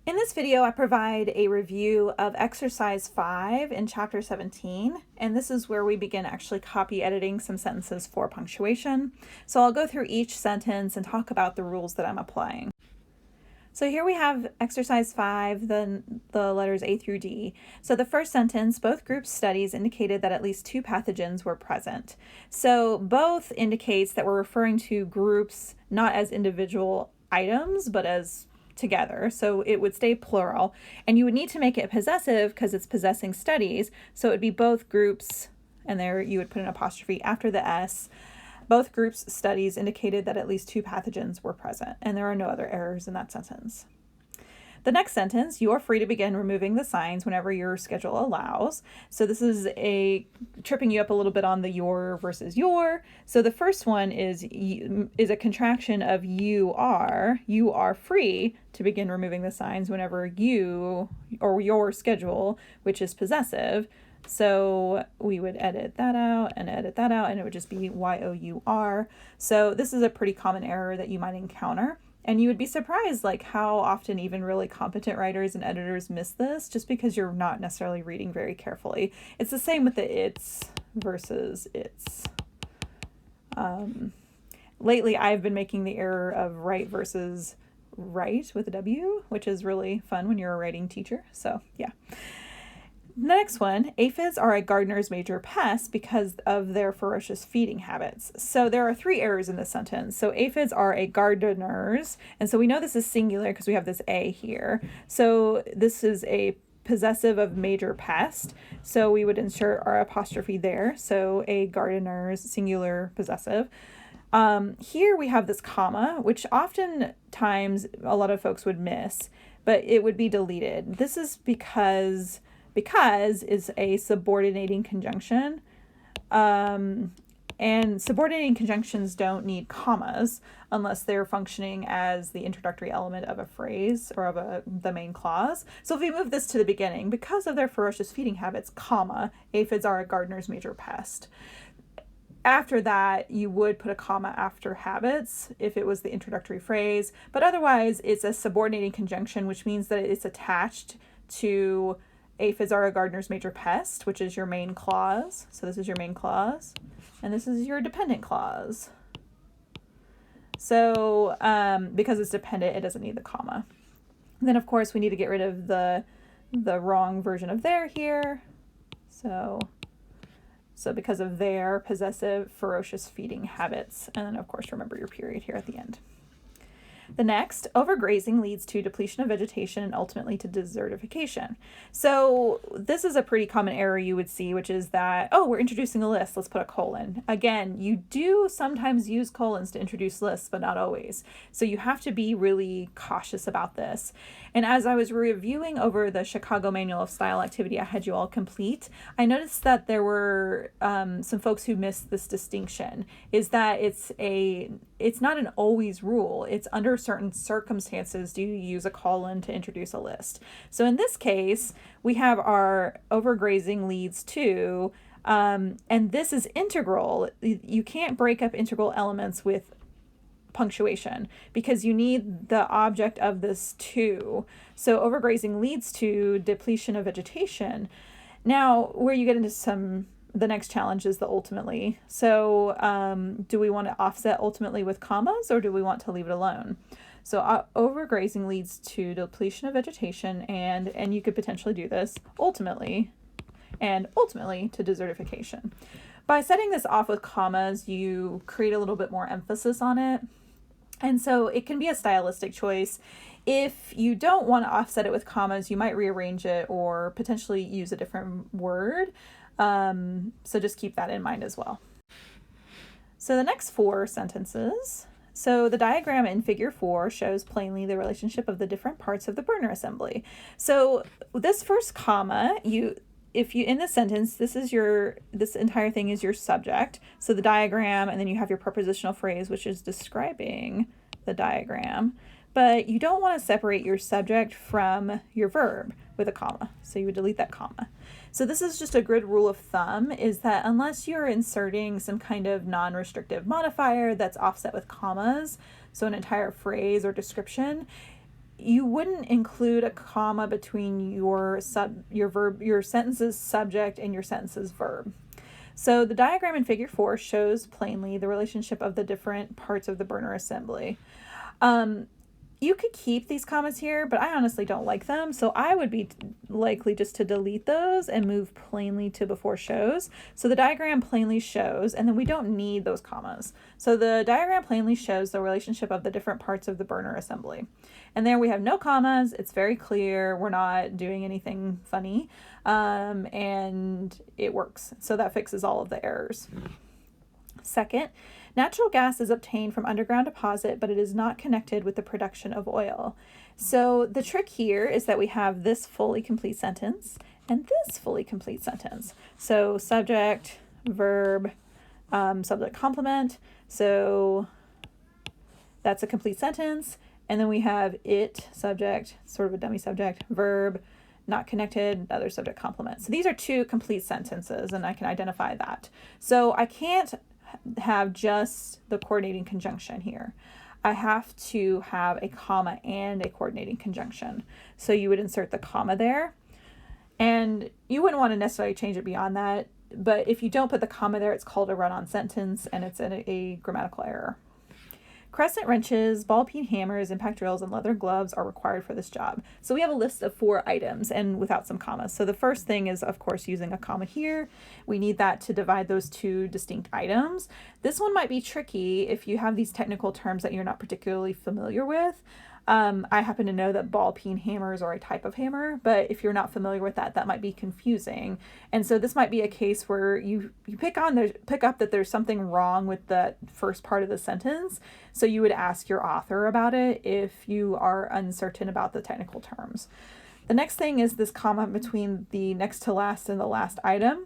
In this video, I provide a review of exercise 5 in chapter 17, and this is where we begin actually copy editing some sentences for punctuation. So I'll go through each sentence and talk about the rules that I'm applying. So here we have exercise 5, the letters A through D. So the first sentence, both groups' studies indicated that at least 2 pathogens were present. So both indicates that we're referring to groups not as individual items, but as together. So it would stay plural, and you would need to make it possessive because it's possessing studies. So it would be both groups, and there you would put an apostrophe after the S. Both groups' studies indicated that at least 2 pathogens were present, and there are no other errors in that sentence. The next sentence, you are free to begin removing the signs whenever your schedule allows. So this is tripping you up a little bit on the your versus your. So the first one is a contraction of you are. You are free to begin removing the signs whenever you or your schedule, which is possessive. So we would edit that out, and it would just be your. So this is a pretty common error that you might encounter. And you would be surprised like how often even really competent writers and editors miss this just because you're not necessarily reading very carefully. It's the same with the it's versus its. Lately, I've been making the error of right versus right with a W, which is really fun when you're a writing teacher. So yeah. The next one, aphids are a gardener's major pest because of their ferocious feeding habits. So there are 3 errors in this sentence. So aphids are a gardener's, and so we know this is singular because we have this A here. So this is a possessive of major pest. So we would insert our apostrophe there. So a gardener's, singular, possessive. Here we have this comma, which oftentimes a lot of folks would miss, but it would be deleted. This is because is a subordinating conjunction, and subordinating conjunctions don't need commas unless they're functioning as the introductory element of a phrase or of the main clause. So if we move this to the beginning, because of their ferocious feeding habits, comma, aphids are a gardener's major pest. After that, you would put a comma after habits if it was the introductory phrase, but otherwise it's a subordinating conjunction, which means that it's attached to aphids are a gardener's major pest, which is your main clause. So this is your main clause, and this is your dependent clause. So because it's dependent, it doesn't need the comma. And then, of course, we need to get rid of the wrong version of there here. So because of their possessive, ferocious feeding habits. And then, of course, remember your period here at the end. The next, overgrazing leads to depletion of vegetation and ultimately to desertification. So this is a pretty common error you would see, which is that, oh, we're introducing a list, let's put a colon. Again, you do sometimes use colons to introduce lists, but not always. So you have to be really cautious about this. And as I was reviewing over the Chicago Manual of Style activity I had you all complete, I noticed that there were some folks who missed this distinction, is that it's not an always rule. It's under certain circumstances do you use a colon to introduce a list. So in this case, we have our overgrazing leads to, and this is integral. You can't break up integral elements with punctuation because you need the object of this to. So overgrazing leads to depletion of vegetation. Now, where you get into the next challenge is the ultimately. So do we want to offset ultimately with commas, or do we want to leave it alone? So overgrazing leads to depletion of vegetation, and you could potentially do this ultimately, and ultimately to desertification. By setting this off with commas, you create a little bit more emphasis on it. And so it can be a stylistic choice. If you don't want to offset it with commas, you might rearrange it or potentially use a different word. So just keep that in mind as well. So the next 4 sentences. So the diagram in figure 4 shows plainly the relationship of the different parts of the burner assembly. So this first comma, if you in the sentence, this entire thing is your subject. So the diagram, and then you have your prepositional phrase, which is describing the diagram. But you don't want to separate your subject from your verb with a comma. So you would delete that comma. So this is just a good rule of thumb, is that unless you're inserting some kind of non-restrictive modifier that's offset with commas, so an entire phrase or description, you wouldn't include a comma between your sentence's subject and your sentence's verb. So the diagram in figure 4 shows plainly the relationship of the different parts of the burner assembly. You could keep these commas here, but I honestly don't like them, so I would be likely just to delete those and move plainly to before shows. So the diagram plainly shows, and then we don't need those commas. So the diagram plainly shows the relationship of the different parts of the burner assembly. And there we have no commas, it's very clear, we're not doing anything funny, and it works. So that fixes all of the errors. Second, natural gas is obtained from underground deposit, but it is not connected with the production of oil. So the trick here is that we have this fully complete sentence and this fully complete sentence. So subject, verb, subject complement. So that's a complete sentence. And then we have it, subject, sort of a dummy subject, verb, not connected, other subject complement. So these are two complete sentences, and I can identify that. So I can't have just the coordinating conjunction here. I have to have a comma and a coordinating conjunction. So you would insert the comma there, and you wouldn't want to necessarily change it beyond that, but if you don't put the comma there, it's called a run-on sentence, and it's a grammatical error. Crescent wrenches, ball-peen hammers, impact drills, and leather gloves are required for this job. So we have a list of 4 items and without some commas. So the first thing is, of course, using a comma here. We need that to divide those 2 distinct items. This one might be tricky if you have these technical terms that you're not particularly familiar with. I happen to know that ball-peen hammers are a type of hammer, but if you're not familiar with that, that might be confusing. And so this might be a case where you pick up that there's something wrong with the first part of the sentence. So you would ask your author about it if you are uncertain about the technical terms. The next thing is this comma between the next to last and the last item.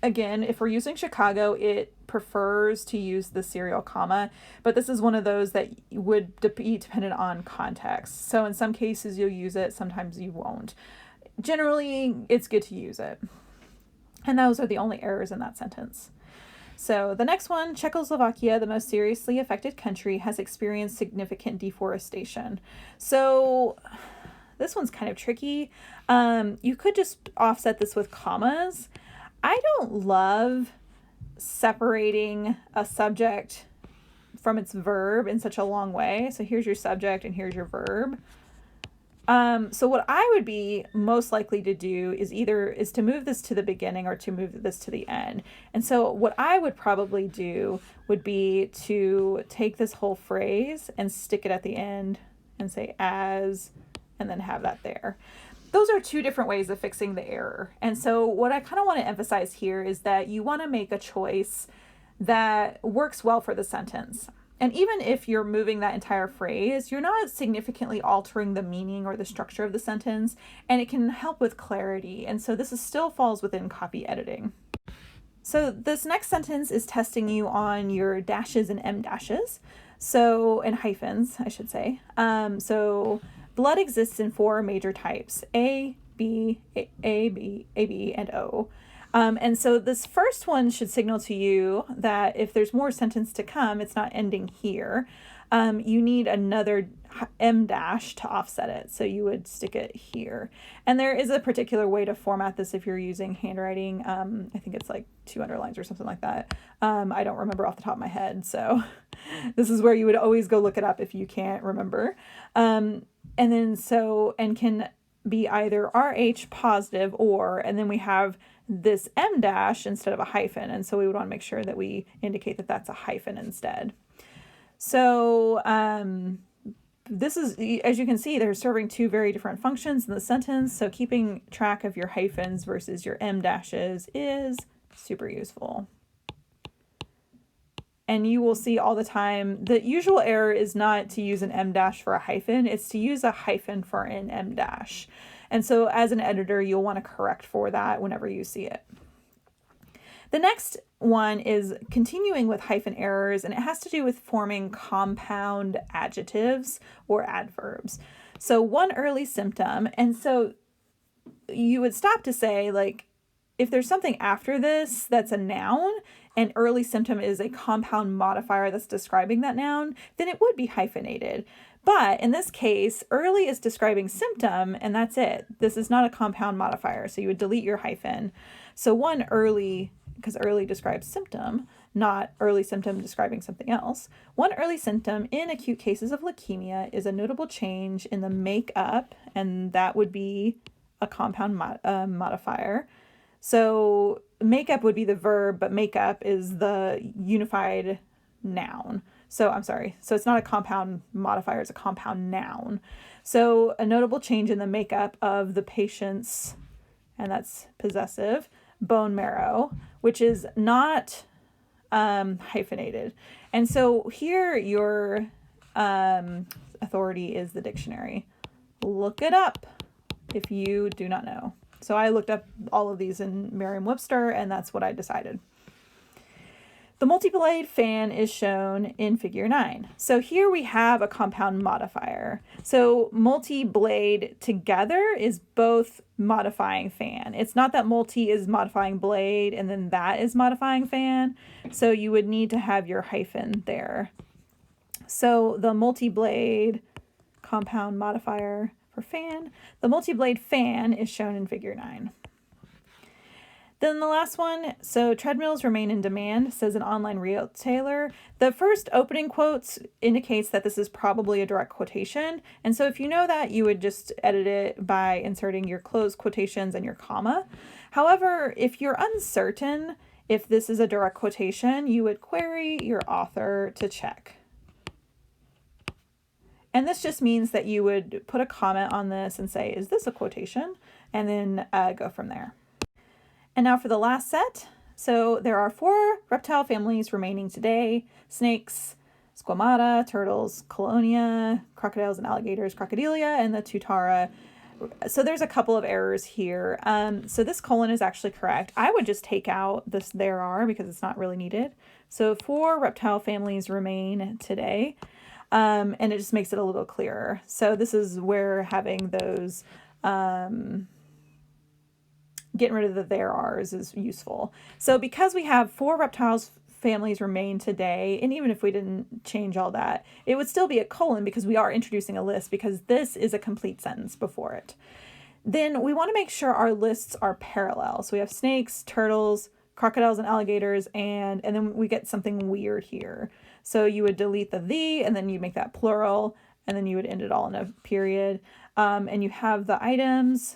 Again, if we're using Chicago, it prefers to use the serial comma, but this is one of those that would be dependent on context. So in some cases you'll use it, sometimes you won't. Generally, it's good to use it. And those are the only errors in that sentence. So the next one, Czechoslovakia, the most seriously affected country, has experienced significant deforestation. So this one's kind of tricky. You could just offset this with commas. I don't love separating a subject from its verb in such a long way. So here's your subject and here's your verb. So what I would be most likely to do is to move this to the beginning or to move this to the end. And so what I would probably do would be to take this whole phrase and stick it at the end and say as, and then have that there. Those are 2 different ways of fixing the error. And so what I kind of want to emphasize here is that you want to make a choice that works well for the sentence. And even if you're moving that entire phrase, you're not significantly altering the meaning or the structure of the sentence, and it can help with clarity. And so this still falls within copy editing. So this next sentence is testing you on your dashes and em dashes. So, and hyphens, I should say. So blood exists in 4 major types: A, B, and O. And so this first one should signal to you that if there's more sentence to come, it's not ending here. You need another em dash to offset it. So you would stick it here. And there is a particular way to format this if you're using handwriting. I think it's like 2 underlines or something like that. I don't remember off the top of my head. So this is where you would always go look it up if you can't remember. And then and can be either RH positive or, and then we have this em dash instead of a hyphen. And so we would want to make sure that we indicate that that's a hyphen instead. So this is, as you can see, they're serving 2 very different functions in the sentence. So keeping track of your hyphens versus your em dashes is super useful. And you will see all the time, the usual error is not to use an em dash for a hyphen, it's to use a hyphen for an em dash. And so as an editor, you'll want to correct for that whenever you see it. The next one is continuing with hyphen errors, and it has to do with forming compound adjectives or adverbs. So one early symptom, and so you would stop to say, like, if there's something after this that's a noun, and early symptom is a compound modifier that's describing that noun, then it would be hyphenated. But in this case, early is describing symptom, and that's it. This is not a compound modifier, so you would delete your hyphen. So one early, because early describes symptom, not early symptom describing something else. One early symptom in acute cases of leukemia is a notable change in the makeup, and that would be a compound modifier. So makeup would be the verb, but makeup is the unified noun. So I'm sorry. So it's not a compound modifier, it's a compound noun. So a notable change in the makeup of the patient's, and that's possessive, bone marrow, which is not hyphenated. And so here your authority is the dictionary. Look it up if you do not know. So I looked up all of these in Merriam-Webster, and that's what I decided. The multi-blade fan is shown in figure 9. So here we have a compound modifier. So multi-blade together is both modifying fan. It's not that multi is modifying blade and then that is modifying fan. So you would need to have your hyphen there. So the multi-blade compound modifier for fan, the multi-blade fan is shown in figure 9. Then the last one, so treadmills remain in demand, says an online retailer. The first opening quotes indicates that this is probably a direct quotation. And so if you know that, you would just edit it by inserting your closed quotations and your comma. However, if you're uncertain if this is a direct quotation, you would query your author to check. And this just means that you would put a comment on this and say, is this a quotation? And then go from there. And now for the last set. So there are 4 reptile families remaining today: snakes, squamata, turtles, colonia, crocodiles and alligators, crocodilia, and the tutara. So there's a couple of errors here. So this colon is actually correct. I would just take out this there are because it's not really needed. So 4 reptile families remain today. And it just makes it a little clearer. So this is where having those getting rid of the there are's is useful. So because we have 4 reptiles families remain today, and even if we didn't change all that, it would still be a colon because we are introducing a list because this is a complete sentence before it. Then we want to make sure our lists are parallel. So we have snakes, turtles, crocodiles and alligators, and then we get something weird here. So you would delete the, and then you make that plural, and then you would end it all in a period. And you have the items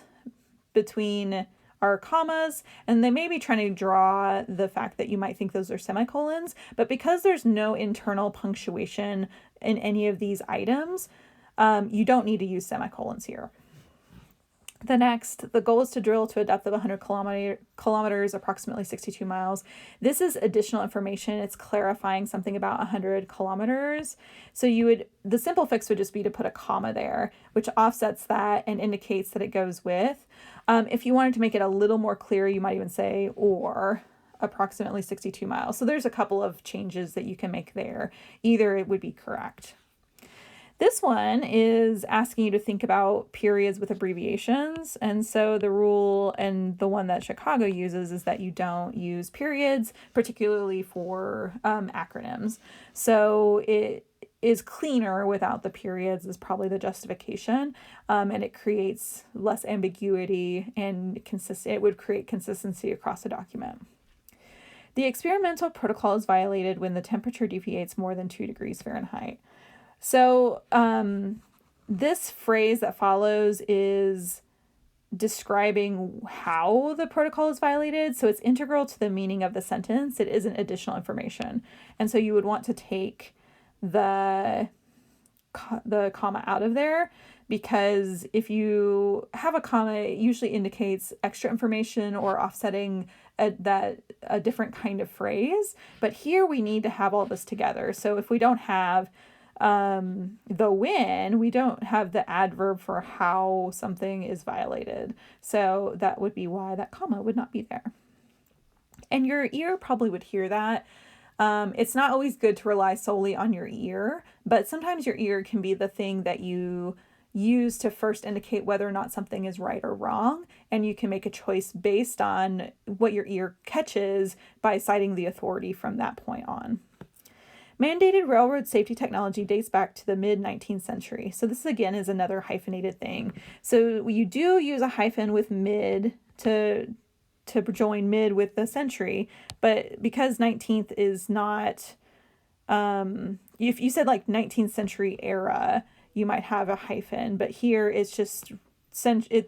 between our commas, and they may be trying to draw the fact that you might think those are semicolons, but because there's no internal punctuation in any of these items, you don't need to use semicolons here. The goal is to drill to a depth of 100 kilometers, approximately 62 miles. This is additional information. It's clarifying something about 100 kilometers. So the simple fix would just be to put a comma there, which offsets that and indicates that it goes with. If you wanted to make it a little more clear, you might even say, or approximately 62 miles. So there's a couple of changes that you can make there. Either it would be correct. This one is asking you to think about periods with abbreviations. And so the rule, and the one that Chicago uses, is that you don't use periods, particularly for acronyms. So it is cleaner without the periods is probably the justification. And it creates less ambiguity and it would create consistency across the document. The experimental protocol is violated when the temperature deviates more than 2 degrees Fahrenheit. So this phrase that follows is describing how the protocol is violated. So it's integral to the meaning of the sentence. It isn't additional information. And so you would want to take the comma out of there, because if you have a comma, it usually indicates extra information or offsetting a different kind of phrase. But here we need to have all this together. So if we don't have the when, we don't have the adverb for how something is violated. So that would be why that comma would not be there. And your ear probably would hear that. It's not always good to rely solely on your ear, but sometimes your ear can be the thing that you use to first indicate whether or not something is right or wrong. And you can make a choice based on what your ear catches by citing the authority from that point on. Mandated railroad safety technology dates back to the mid-19th century. So this again is another hyphenated thing. So you do use a hyphen with mid to join mid with the century, but because 19th is not, if you said like 19th century era, you might have a hyphen, but here it's just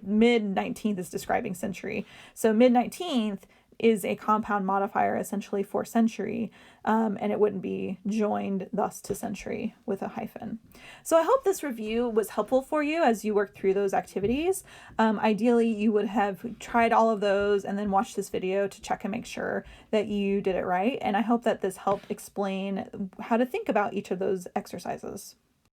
mid 19th is describing century. So mid 19th is a compound modifier essentially for century, and it wouldn't be joined thus to century with a hyphen. So I hope this review was helpful for you as you work through those activities. Ideally, you would have tried all of those and then watched this video to check and make sure that you did it right. And I hope that this helped explain how to think about each of those exercises.